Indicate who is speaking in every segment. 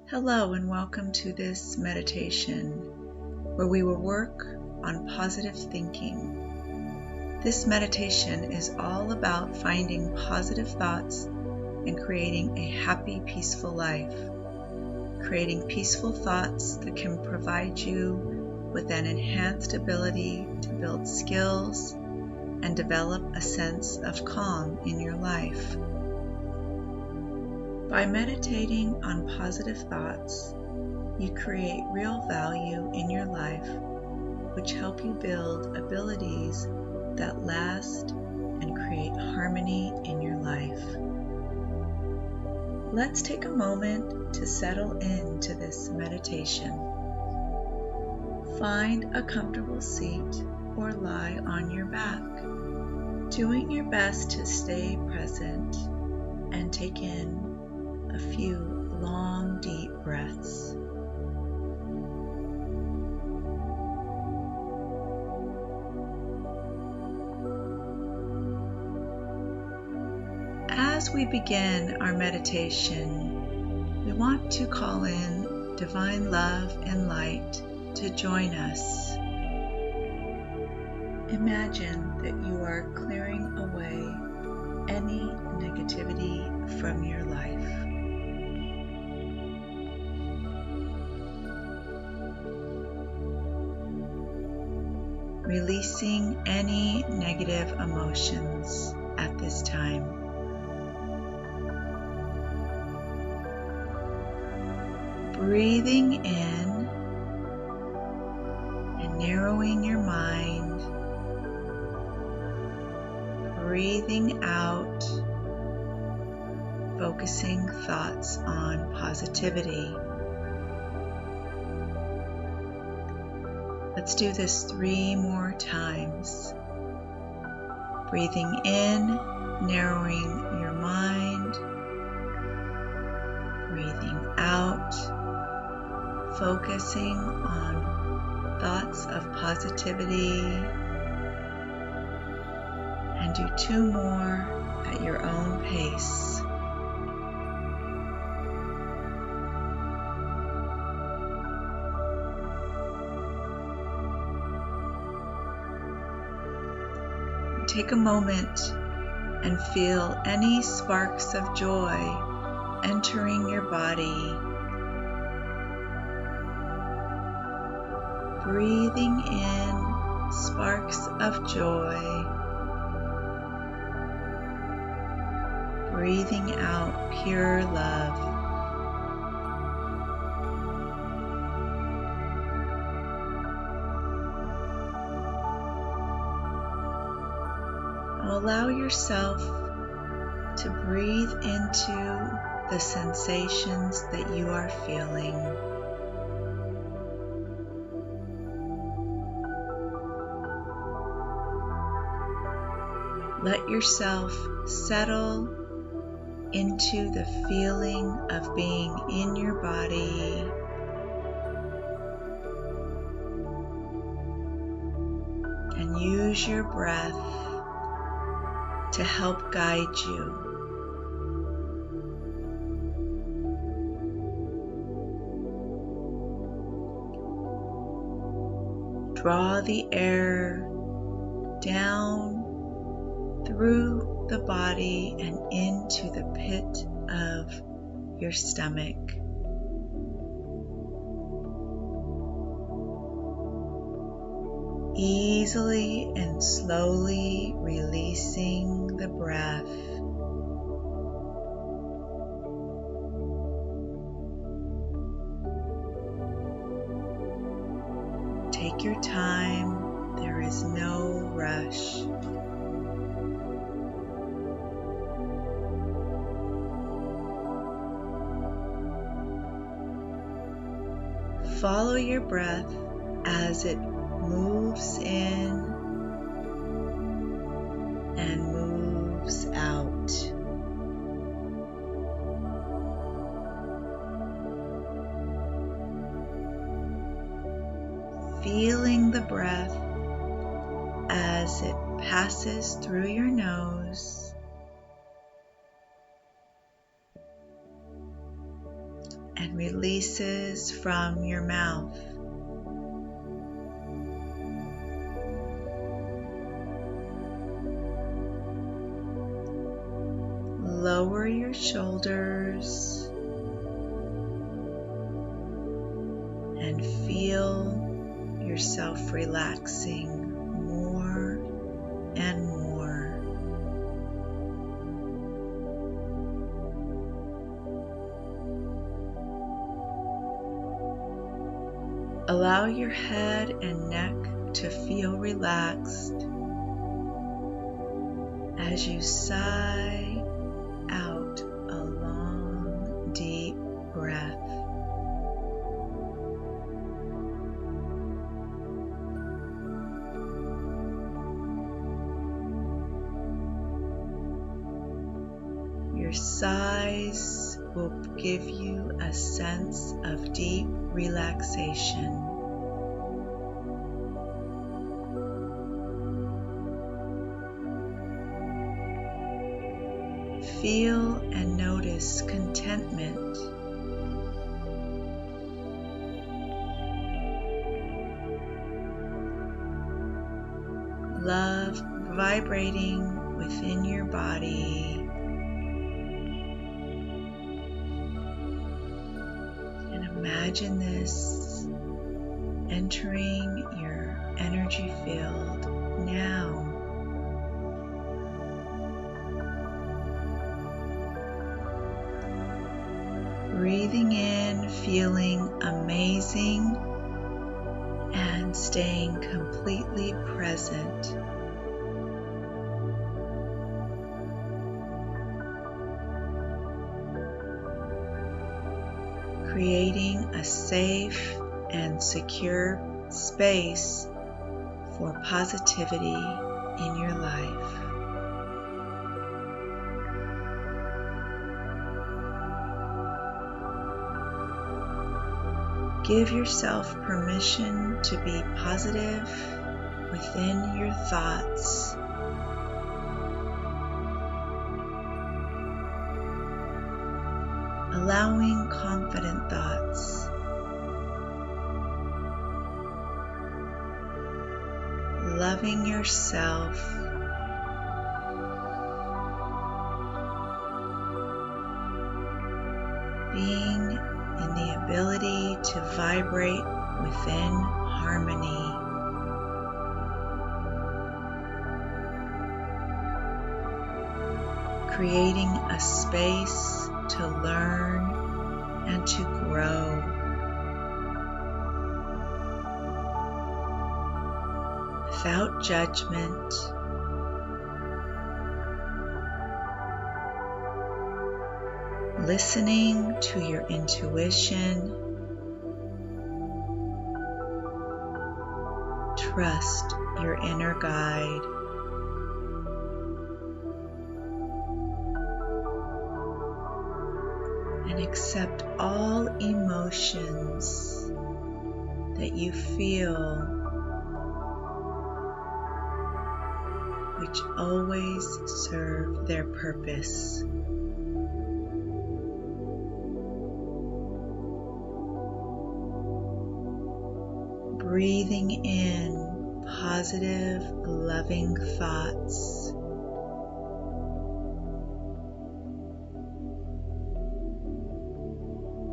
Speaker 1: Hello and welcome to this meditation where we will work on positive thinking. This meditation is all about finding positive thoughts and creating a happy, peaceful life. Creating peaceful thoughts that can provide you with an enhanced ability to build skills and develop a sense of calm in your life. By meditating on positive thoughts, you create real value in your life, which help you build abilities that last and create harmony in your life. Let's take a moment to settle into this meditation. Find a comfortable seat or lie on your back, doing your best to stay present and take in a few long, deep breaths. As we begin our meditation, we want to call in divine love and light to join us. Imagine that you are clearing away any negativity from your life. Releasing any negative emotions at this time. Breathing in and narrowing your mind. Breathing out, focusing thoughts on positivity. Let's do this 3 more times. Breathing in, narrowing your mind. Breathing out, focusing on thoughts of positivity. And do 2 more at your own pace. Take a moment and feel any sparks of joy entering your body. Breathing in sparks of joy. Breathing out pure love. Allow yourself to breathe into the sensations that you are feeling. Let yourself settle into the feeling of being in your body. And use your breath to help guide you. Draw the air down through the body and into the pit of your stomach. Easily and slowly releasing the breath. Take your time, there is no rush. Follow your breath as it moves in and moves out. Feeling the breath as it passes through your nose and releases from your mouth. Lower your shoulders and feel yourself relaxing more and more. Allow your head and neck to feel relaxed as you sigh out a long, deep breath. Your sighs will give you a sense of deep relaxation. Feel and notice contentment. Love vibrating within your body. And imagine this entering your energy field now. Breathing in, feeling amazing, and staying completely present. Creating a safe and secure space for positivity in your life. Give yourself permission to be positive within your thoughts. Allowing confident thoughts. Loving yourself. Being in the ability to vibrate within harmony. Creating a space to learn and to grow. Without judgment. Listening to your intuition. Trust your inner guide. And accept all emotions that you feel, which always serve their purpose. Breathing in positive, loving thoughts.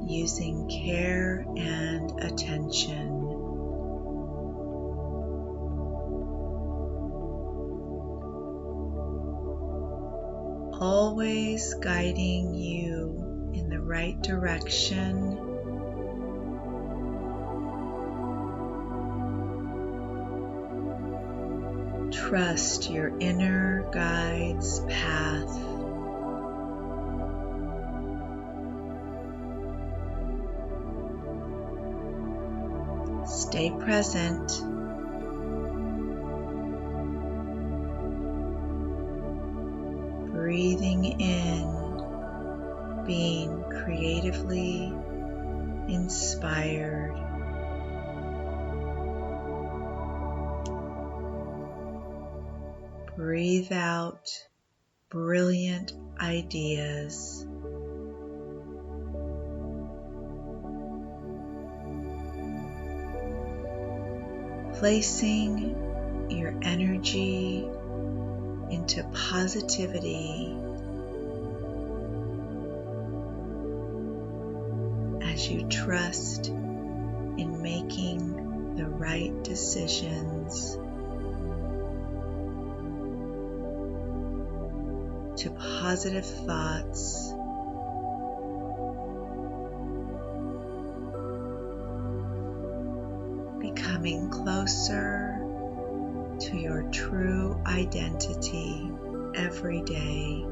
Speaker 1: Using care and attention. Always guiding you in the right direction. Trust your inner guide's path. Stay present. Breathing in, being creatively inspired. Breathe out brilliant ideas. placing your energy into positivity as you trust in making the right decisions, to positive thoughts, becoming closer to your true identity every day.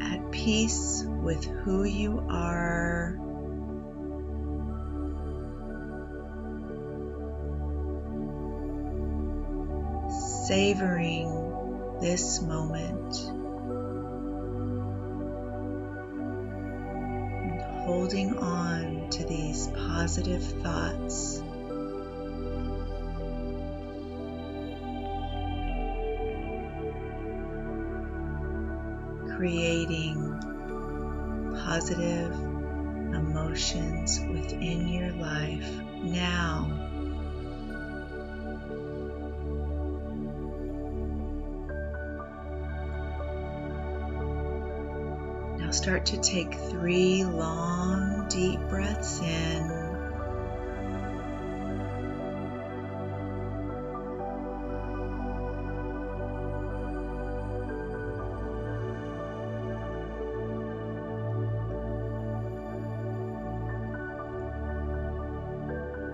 Speaker 1: At peace with who you are, savoring this moment, and holding on to these positive thoughts. Creating positive emotions within your life now. Now start to take 3 long, deep breaths in.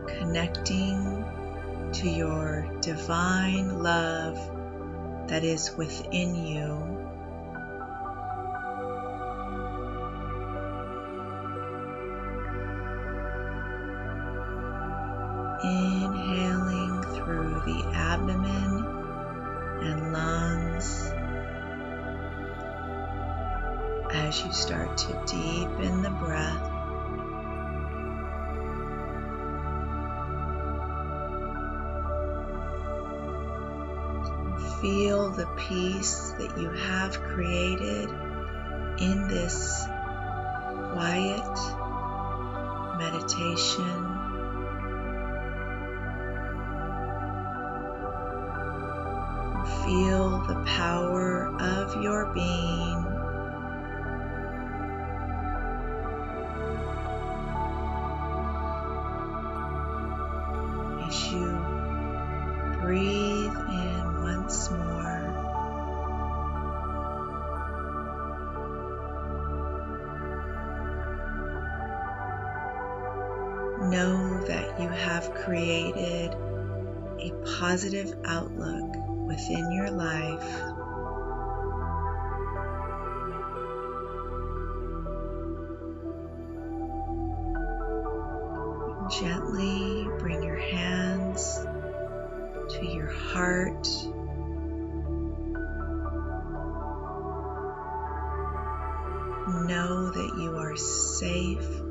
Speaker 1: Connecting to your divine love that is within you. Inhaling through the abdomen and lungs as you start to deepen the breath. Feel the peace that you have created in this quiet meditation. Feel the power of your being as you breathe in once more. Know that you have created a positive outlook within your life. Gently bring your hands to your heart. Know that you are safe.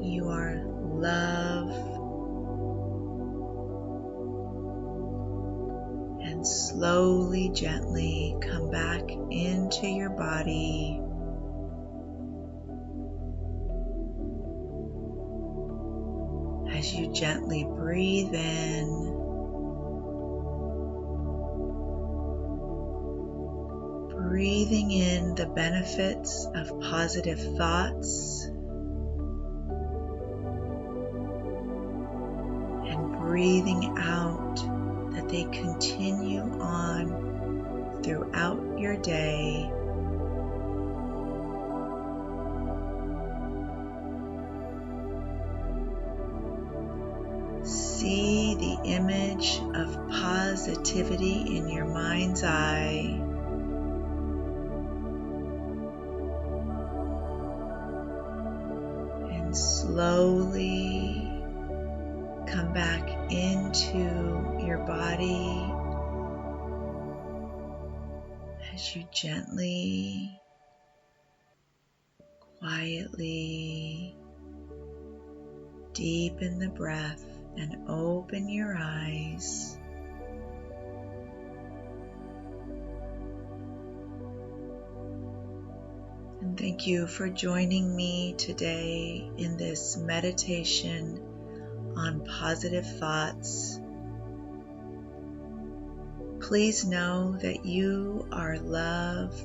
Speaker 1: You are loved. And slowly, gently come back into your body. As you gently breathe in, breathing in the benefits of positive thoughts, and breathing out that they continue on throughout your day. See the image of positivity in your mind's eye. And slowly come back into your body as you gently, quietly deepen the breath and open your eyes. Thank you for joining me today in this meditation on positive thoughts. Please know that you are loved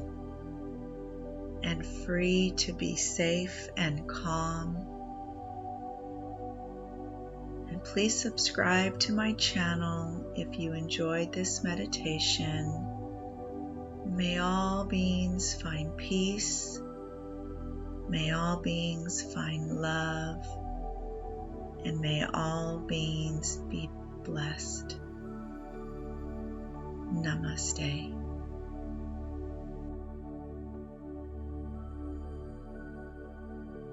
Speaker 1: and free to be safe and calm. And please subscribe to my channel if you enjoyed this meditation. May all beings find peace. May all beings find love. And may all beings be blessed. Namaste.